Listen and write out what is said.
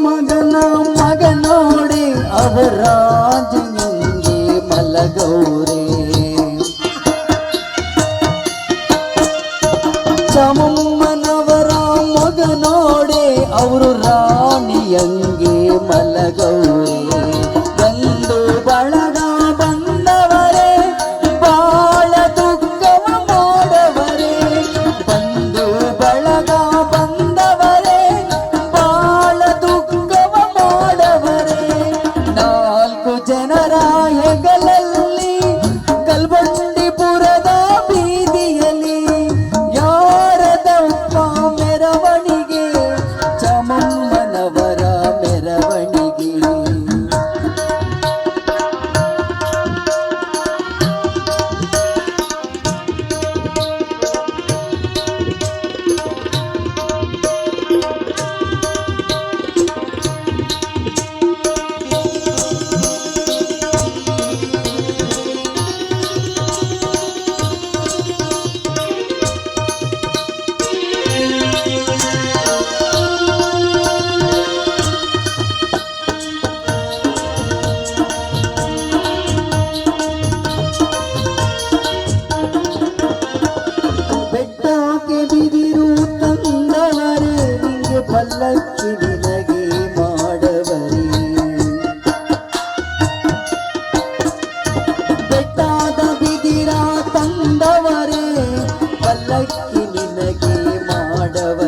ಮಗನ ಮಗನೋಡೆ ಅವರಾಜನಿಗೆ ಮಲಗೌರೆ ಚಮಮ್ಮನವರ ಮಗನೋಡೆ ಅವರು ರಾಣಿಯಂಗೆ ಮಲಗೌರೆ ಗಂಡು ಬಳಗ ಬಂದವರೇ ಬಾಳ ದುಃಖವ ಮಾಡವರೇ ಬಂದು ಬಳಗ ಬಂದವರೇ ಬಾಳ ದುಃಖವ ಮಾಡವರೇ ನಾಲ್ಕು ಜನರ ಹೆಗಲಲ್ಲಿ ಕಲ್ಬಂಡಿಪುರದ ಬೀದಿಯಲ್ಲಿ ಯಾರದಪ್ಪ ಮೆರವಣಿಗೆ ಚಮಮ್ಮನವರ ಮೆರವಣಿಗೆ ಬೆಟ್ಟಕ್ಕೆ ಬಿದಿರು ತಂದವರೇ ನಿಂಗೆ ಪಲ್ಲಕ್ಕಿ ನಿನಗೆ ಮಾಡವರೇ ಬೆಟ್ಟದ ಬಿದಿರ ತಂದವರೇ ಪಲ್ಲಕ್ಕಿ ನಿನಗೆ ಮಾಡವರೇ